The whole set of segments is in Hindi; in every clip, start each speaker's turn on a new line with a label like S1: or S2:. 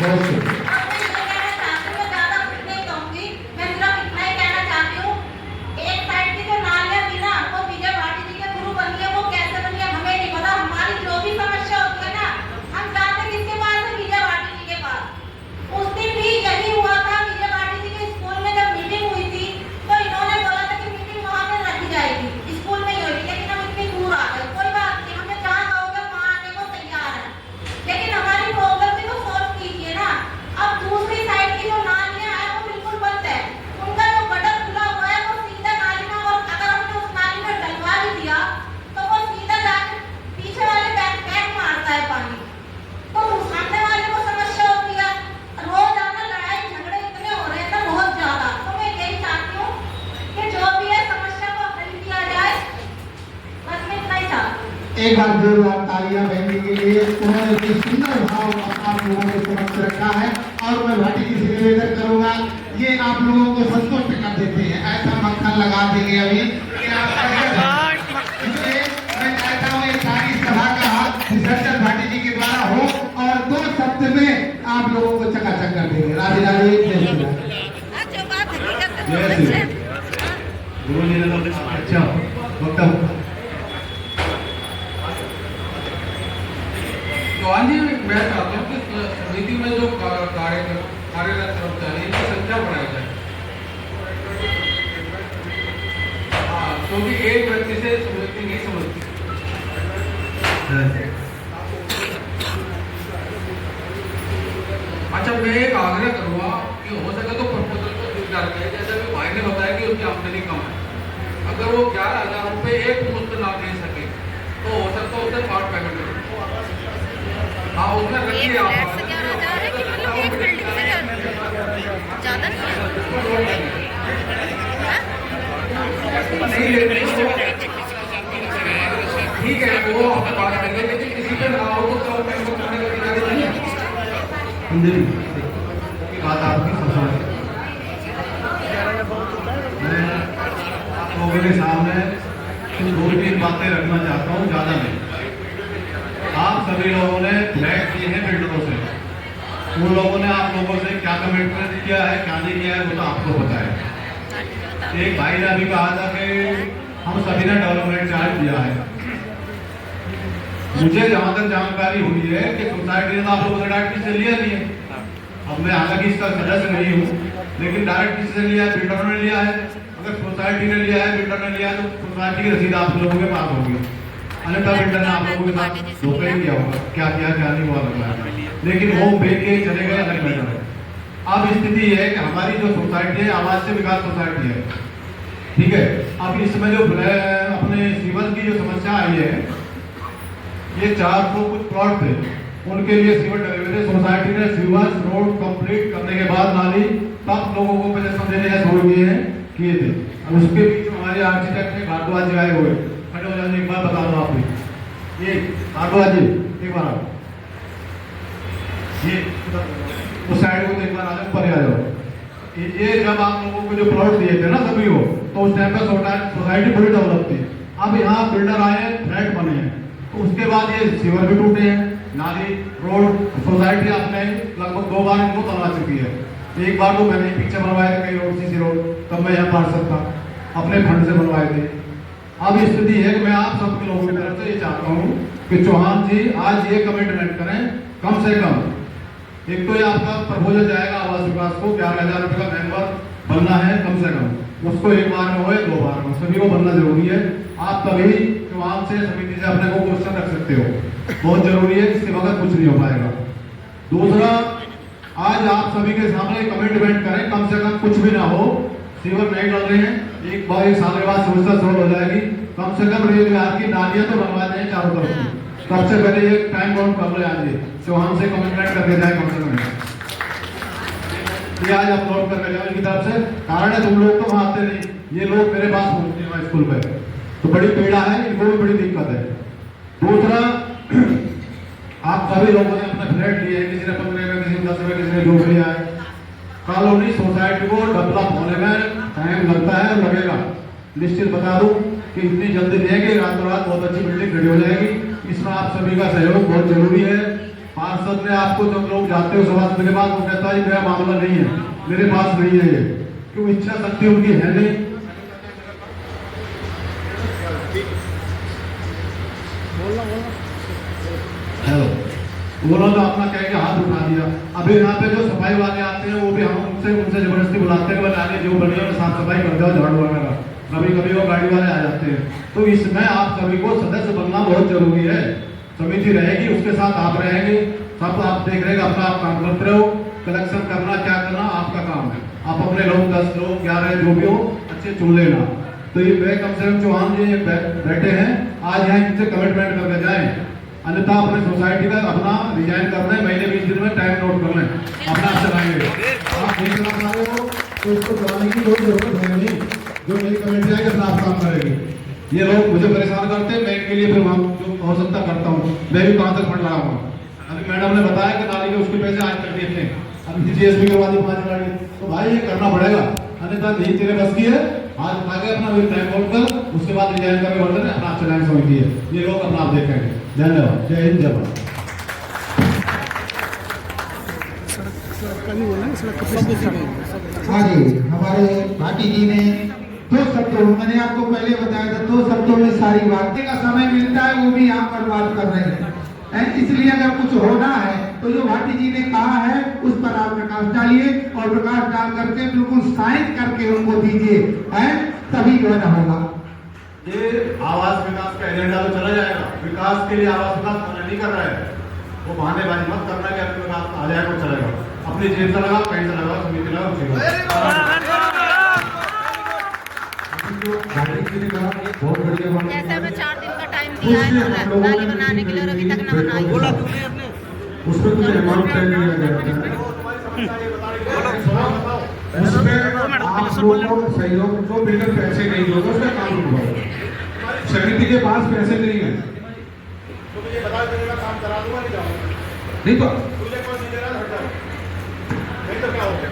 S1: बहुत शुक्रिया। एक बार जोरदार तालियां बहन के लिए, उन्होंने भी सुंदर भाव आप लोगों के समक्ष रखा है और मैं भाटी जी से निवेदन करूंगा, ये आप लोगों को संतुष्ट कर देते हैं, ऐसा मक्खन लगा देंगे अभी कि आप मैं चाहता हूँ ये सारी सभा का विसर्जन भाटी जी के द्वारा हो और 2 शब्द में आप लोगों को चकाचक कर देंगे। राधे राधे। गुरु जी ने अच्छा वक्तव्य
S2: चौहान जी, मैं चाहता हूँ कि समिति में जो कार्यरत कर्मचारी की संख्या बढ़ाई जाए। हाँ, क्योंकि एक व्यक्ति से समिति नहीं समझती। अच्छा, मैं एक आग्रह करूँगा कि हो सके तो प्रपोजल को स्वीकार करें। जैसे कि भाई ने बताया कि उसकी आमदनी कम है, अगर वो 11,000 रुपये एक मुश्त ना दे सके तो हो सकता है उसे पार्ट पेमेंट करें। हाँ, उसमें रखिए आप ठीक है, वो बात करेंगे, लेकिन किसी पे ना हो तो पेमेंट करने का अधिकारी नहीं है।
S1: बात आपकी समझ मैं आप लोगों के सामने 2-3 बातें रखना चाहता हूँ, ज़्यादा नहीं। आप सभी लोगों ने फ्लैट किए हैं बिल्डरों से, उन लोगों ने आप लोगों से क्या कमिटमेंट किया है, क्या नहीं किया है, वो तो आपको पता है। एक भाई ने अभी कहा था कि हम सभी ने डेवलपमेंट चार्ज दिया है। मुझे जहां तक जानकारी हुई है कि सोसाइटी ने आप लोगों ने डायरेक्ट किसी से लिया नहीं है। अब मैं हालांकि इसका सदस्य नहीं हूँ, लेकिन डायरेक्ट किसी से लिया है, बिल्डर ने लिया है। अगर सोसाइटी ने लिया है, बिल्डर ने लिया है, तो सोसाइटी की रसीद आप लोगों के पास होगी। अन्यथा बिल्डर ने आप लोगों के साथ धोखा ही किया होगा, क्या किया क्या नहीं हुआ लगता है, लेकिन वो बेच के चले गए, अलग मैटर है। अब स्थिति ये है कि हमारी जो सोसाइटी है आवाज से विकास सोसाइटी है, ठीक है। अब इसमें जो अपने सीवर की जो समस्या आई है, ये 400 कुछ प्लॉट थे, उनके लिए सीवर डले हुए थे। सोसाइटी ने सीवर रोड कंप्लीट करने के बाद नाली तब लोगों को पजेशन देने का छोड़ दिए हैं, किए थे। अब उसके बीच हमारे आर्किटेक्ट ने भारद्वाज जी आए हुए, खड़े हो जाने एक बार बता दो आप ये भारद्वाज जी एक बार आओ, ये उस साइड को एक बार आ जाओ, ऊपर आ जाओ। ये जब आप लोगों को जो प्लॉट दिए थे ना सभी को, तो उस टाइम पर सोसाइटी पूरी डेवलप थी। अब यहाँ बिल्डर आए, फ्लैट बने हैं, तो उसके बाद ये सीवर भी टूटे हैं, नाली रोड सोसाइटी आपने लगभग 2 बार इनको बनवा चुकी है। एक बार तो मैंने पीछे बनवाए थे कई रोड, सीसी रोड, तब मैं यहाँ पढ़ सकता, अपने फंड से बनवाए थे। अब स्थिति है कि मैं आप सबके लोगों की तरफ से ये चाहता हूँ कि चौहान जी आज ये कमिटमेंट करें, कम से कम एक तो ये आपका प्रपोजल जाएगा आवास विकास को, 11,000 रुपये का मेंबर बनना है कम से कम, उसको 1 बार में हो या 2 बार में, सभी को बनना जरूरी है। आप तभी चौहान से समिति से अपने को क्वेश्चन रख सकते हो, बहुत जरूरी है, इसके बगैर कुछ नहीं हो पाएगा। दूसरा, आज आप सभी के सामने कमिटमेंट करें, कम से कम कुछ भी ना हो, सीवर नहीं डल रहे हैं, एक बार 1 साल के बाद समस्या सॉल्व हो जाएगी। कम से कम रेल विभाग की नालियां तो बनवा दें चारों तरफ से, सबसे पहले ये टाइम बाउंड कर लो। आज चौहान से कमिटमेंट करके जाए कम से कम, ये आज अपलोड करके जाओ इनकी तरफ से। कारण है तुम लोग तो वहां आते नहीं, ये लोग मेरे पास पहुंचते हैं स्कूल पे, तो बड़ी पीड़ा है, इनको भी बड़ी दिक्कत है। दूसरा, आप सभी लोगों ने अपना फ्लैट लिए, किसी ने 15 में, किसी ने 10 में, किसी ने 2 लिया है। कॉलोनी सोसाइटी को डेवलप होने में टाइम लगता है, लगेगा, निश्चित बता दूं कि इतनी जल्दी नहीं है कि रातों रात बहुत अच्छी बिल्डिंग खड़ी हो जाएगी। इसमें आप सभी का सहयोग बहुत जरूरी है। पार्षद ने आपको जब लोग जाते हो सभा के बाद वो कहता है मेरा मामला नहीं है, मेरे पास नहीं है ये, क्यों इच्छा शक्ति उनकी है नहीं। हेलो, उन्होंने तो अपना कह के हाथ उठा दिया। अभी यहाँ पे जो सफाई वाले आते हैं वो भी हम उनसे जबरदस्ती बुलाते हैं, आगे जो बढ़िया साफ सफाई कर दो, झाड़ू वगैरह, कभी कभी वो गाड़ी वाले आ जाते हैं। तो इसमें आप सभी को सदस्य बनना बहुत जरूरी है। समिति रहेगी, उसके साथ आप रहेंगे, सब आप देख रहे अपना आप काम करते रहो। कलेक्शन करना क्या करना आपका काम है, आप अपने लोग 10 लोग 11 जो भी हो अच्छे चुन लेना। तो ये वे कम से कम चौहान जी बैठे हैं, आज यहाँ इनसे कमिटमेंट करके जाएं, अन्यथा अपने सोसाइटी का अपना रिजाइन करना है, महीने 20 दिन में टाइम नोट कर लें, अपना चलाएंगे। आप नहीं चला पा रहे हो तो इसको चलाने की कोई जरूरत है नहीं, जो नई कमेटी आएगी अपना आप काम करेगी। ये लोग मुझे परेशान करते हैं, मैं इनके लिए फिर जो आवश्यकता करता हूँ, मैं भी कहाँ तक फंड लगाऊंगा। अभी मैडम ने बताया कि नाली के उसके पैसे आज कर दिए थे, अभी जीएसपी करवा दी 5 गाड़ी, तो भाई ये करना पड़ेगा, अन्यथा नहीं तेरे बस की है। आज आगे अपना टाइम नोट कर, उसके बाद रिजाइन करके वर्तन अपना चलाने समिति है, ये लोग अपना आप देखेंगे। धन्यवाद, जय हिंद, जय भारत।
S3: हाँ जी, हमारे भाटी जी ने 2 शब्दों, मैंने आपको पहले बताया था 2 शब्दों में सारी बातें का समय मिलता है, वो भी यहाँ पर बात कर रहे हैं। इसलिए अगर कुछ होना है तो जो भाटी जी ने कहा है उस पर आप प्रकाश डालिए, और प्रकाश डाल करके बिल्कुल साइन करके उनको दीजिए, तभी जो है होगा।
S1: ये आवास विकास का एजेंडा तो चला जाएगा, विकास के लिए आवास विकास मना नहीं कर रहा है, वो बहानेबाजी मत करना कि आपके विकास आ जाएगा, चलेगा, अपनी जेब से लगाओ, कहीं से लगाओ, समिति लगाओ, उसी बहुत बढ़िया।
S4: जैसे हमें 4 दिन का टाइम दिया है नाली बनाने के लिए, और अभी तक ना बनाई।
S1: बोला तुमने अपने उसमें कुछ अमाउंट तय किया गया है, उसमें आप लोगों को सहयोग, जो बिल्डर पैसे नहीं दोगे उसका काम रुकवाओ। समिति के पास पैसे नहीं है तो मुझे बता देगा, काम करा दूंगा, नहीं जाऊंगा, नहीं तो मुझे कौन नहीं दे रहा, हट जाओ, नहीं तो क्या हो गया।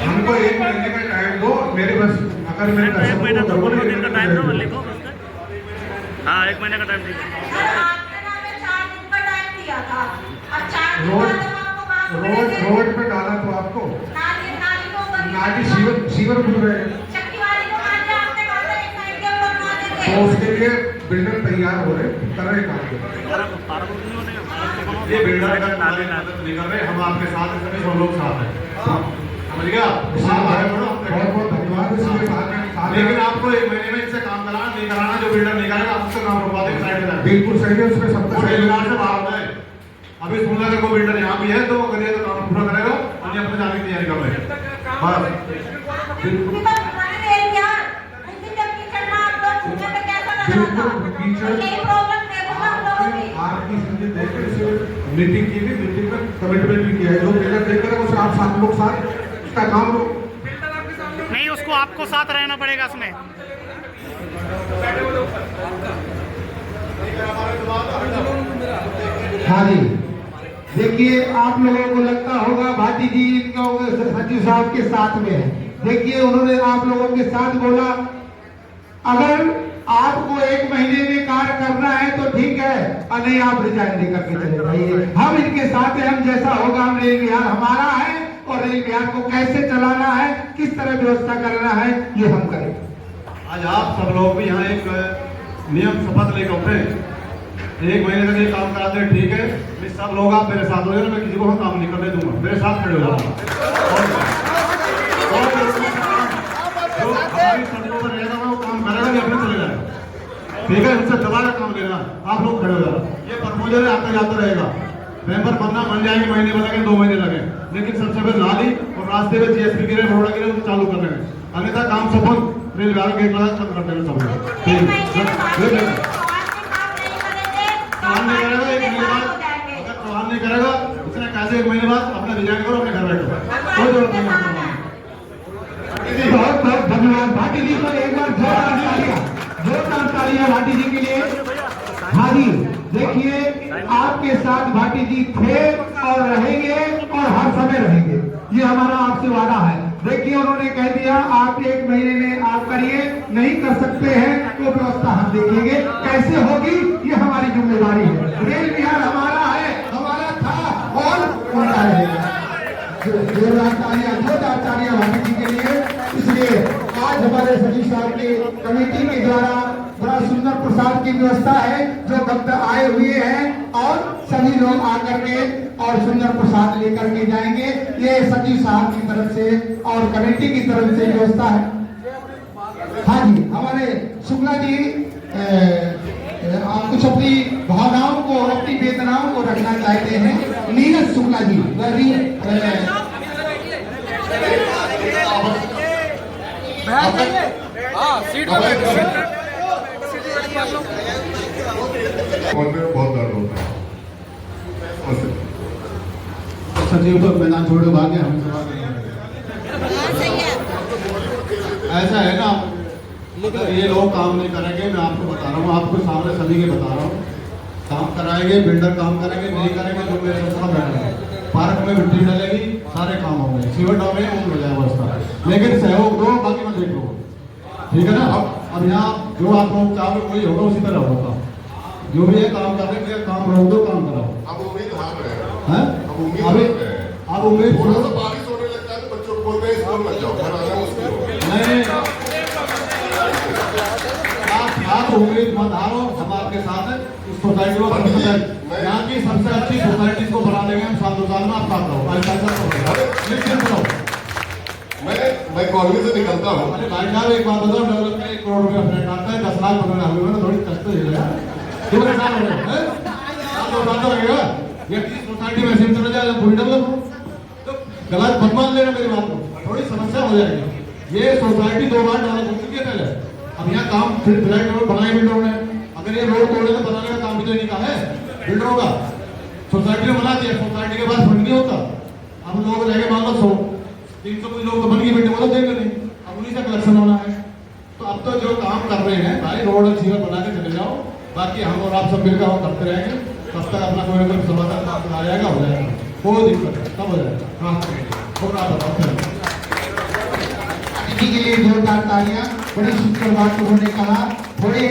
S1: हमको 1 महीने का टाइम दो, मेरे बस अगर मैं 1 महीना तो 2 दिन का टाइम दो, लिखो बस। हाँ, 1 महीने का टाइम दीजिए। रोड पे डाला तो आपको नाली सीवर खुल रहे हैं, तो उसके लिए बिल्डर तैयार हो रहे, कर रहे काम। ये बिल्डर का नाली मदद नहीं कर रहे, हम आपके साथ हैं, सभी लोग साथ हैं, समझ गया। बहुत बहुत धन्यवाद। लेकिन आपको 1 महीने में इससे काम कराना नहीं कराना, जो बिल्डर नहीं करेगा उससे काम रुकवा देंगे, साइड में बिल्कुल सही है, उसमें सब कुछ सही से बाहर है। अभी सुनना अगर कोई बिल्डर यहाँ भी है तो अगर ये तो काम पूरा करेगा, और अपने जाने की तैयारी कर रहे हैं, मीटिंग की थी, मीटिंग में कमिटमेंट भी किया है, जो बिल्डर देख करेगा उससे आप 7 लोग साथ उसका काम लो
S5: नहीं, उसको आपको साथ रहना पड़ेगा इसमें।
S3: हाँ जी, देखिए आप लोगों को लगता होगा भाटी जी सचिव साहब के साथ में है। देखिए उन्होंने आप लोगों के साथ बोला, अगर आपको 1 महीने में कार्य करना है तो ठीक है, और नहीं आप रिजाइन दे करके चले जाइए। हम इनके साथ हैं, हम जैसा होगा, हम रेल विहार हमारा है, और रेल विहार को कैसे चलाना है, किस तरह व्यवस्था करना है, ये हम करेंगे।
S1: आज आप सब लोग भी यहाँ एक नियम शपथ लेकर उठे, 1 महीने तक ये काम कराते हैं, ठीक है, सब लोग आप मेरे साथ हो जाए, मैं किसी को काम नहीं करने दूंगा, मेरे साथ खड़े हो जाओ, जो हमारी सड़कों पर रहेगा वो काम करेगा, ये अपने चले जाएगा, ठीक है, उनसे दबा का काम लेना, आप लोग खड़े हो जाओ। ये प्रपोजल आता जाता रहेगा, मेंबर बनना बन जाएंगे, महीने में लगे, 2 महीने लगे, लेकिन सबसे पहले नाली और रास्ते में जीएसपी गिरे, रोड गिरे, तो चालू कर रहे हैं, अन्यथा काम सफल रेल विभाग गेट लगा खत्म कर देना सब लोग, ठीक है। नहीं करेगा उसने कैसे 1 महीने बाद अपना रिजाइन करो, अपने घर बैठो, कोई जरूरत नहीं है।
S3: बहुत बहुत धन्यवाद भाटी जी को, एक बार जोरदार तालियां भाटी जी के लिए। हाँ जी, देखिए आपके साथ भाटी जी थे और रहेंगे, और हर समय रहेंगे, ये हमारा आपसे वादा है। देखिए उन्होंने कह दिया आप 1 महीने में आप करिए, नहीं कर सकते हैं तो व्यवस्था देखेंगे कैसे होगी, ये हमारी जिम्मेदारी है। रेल बिहार हमारा है, हमारा था और हमारा रहेगा। जोरदार तालियां भाभी जी के लिए। इसलिए आज हमारे सचिव साहब के कमेटी के द्वारा बड़ा सुंदर प्रसाद की व्यवस्था है, जो भक्त आए हुए हैं और सभी लोग आकर के और सुंदर प्रसाद लेकर के जाएंगे। ये सचिव साहब की तरफ से और कमेटी की तरफ से व्यवस्था है। हाँ जी, हमारे शुक्ला जी आप कुछ अपनी भावनाओं को, अपनी वेदनाओं को रखना चाहते हैं। नीरज शुक्ला जी
S6: बहुत दर्द होता है।
S1: सचिव तो मैदान छोड़ के भाग गया, हम सवाल नहीं।
S4: हाँ सही है।
S1: ऐसा है ना, अगर ये लोग काम नहीं करेंगे, मैं आपको बता रहा हूँ, आपको सामने सभी के बता रहा हूँ, काम कराएंगे, बिल्डर काम करेंगे, नहीं करेंगे जो मेरे साथ बैठा है। पार्क में मिट्टी डलेगी, सारे काम हो गए, सीवर डाल गए, हो जाए अवस्था। लेकिन सहयोग दो, बाकी मैं देख लो, ठीक है ना। अब यहाँ जो आप लोग चाहोगे वही होगा, उसी तरह होगा। जो भी है काम करने के काम रोक दो, काम कराओ।
S6: अब उम्मीद हार रहे हैं,
S1: हैं?
S6: अब उम्मीद
S1: अभी
S6: हार रहे हैं।
S1: अब उम्मीद
S6: थोड़ा सा बारिश होने लगता है तो बच्चों को बोलते हैं स्कूल मत जाओ, घर आना मुश्किल हो।
S1: नहीं, आप उम्मीद मत हारो, हम आपके साथ हैं। इस सोसाइटी को यहाँ की सबसे अच्छी सोसाइटी को बना देंगे हम, साल 2 साल में। आप साथ रहो, निश्चित रहो।
S6: मैं कॉलोनी से निकलता हूँ।
S1: अरे भाई साहब एक बात बताओ, डेवलप में 1 करोड़ रुपया फ्लैट आता है, 10 लाख बनने हुए में थोड़ी कष्ट तो झेलेगा। 2 साल हो गए, 2 साल तो लगेगा। ये सोसाइटी में सिम चला जाए, पूरी डेवलप हो तो गलत मत मान लेना मेरी बात को, थोड़ी समस्या हो जाएगी। ये सोसाइटी 2 बार डेवलप हो चुकी है पहले। अब यहाँ काम फिर फ्लैट रोड बनाए बिल्डरों ने, अगर ये रोड तोड़े तो बनाने का काम भी तो नहीं कहा है बिल्डरों का। सोसाइटी ने बना दिया, सोसाइटी के बाद फंड नहीं होता। अब लोग रहेंगे मान लो 100-300 कुछ लोग तो बन गए, बिल्डिंग मतलब देंगे नहीं, अब उन्हीं से कलेक्शन होना है। तो अब तो जो काम कर रहे हैं भाई, रोड और सीवर बना के चले जाओ, बाकी हम और आप सब मिलकर हम करते रहेंगे। तब तक अपना कोई ना कोई समाधान आ जाएगा, हो जाएगा, कोई दिक्कत नहीं, सब हो जाएगा। हाँ, और आप बताओ।
S3: के लिए जोरदार तालियां। बड़ी सुंदर बात उन्होंने कहा। थोड़े